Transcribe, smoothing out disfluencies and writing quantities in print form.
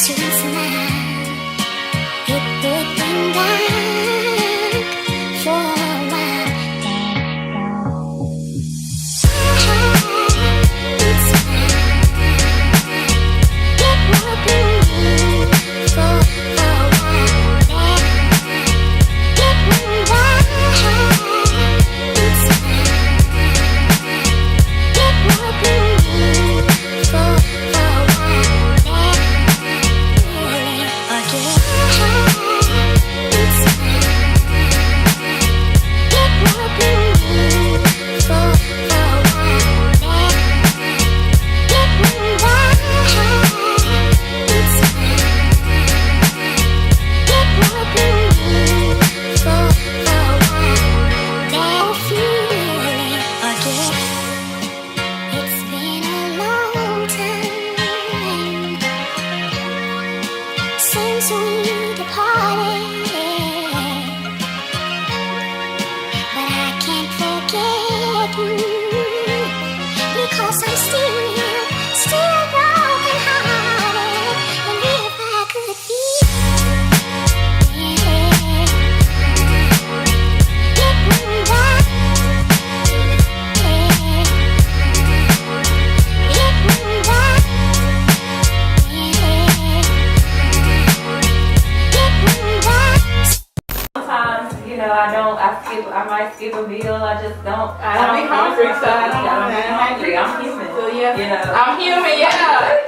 sweet smile. It put them back for a while. It's fine. It will be for a while. Get me back. It's fine. It will be for a while. Again. It's fine. It will be for a while. Get me back. It's fine. It will be for a while. They'll feel it again. It's been a long time since we departed, but I can't forget you because I'm still broken hearted. And if I could be get me back, get me back, get me back. Sometimes, I might skip a meal. I just don't. I don't be hungry, so I don't know. I'm hungry. I'm human. So yeah, You know. I'm human. Yeah.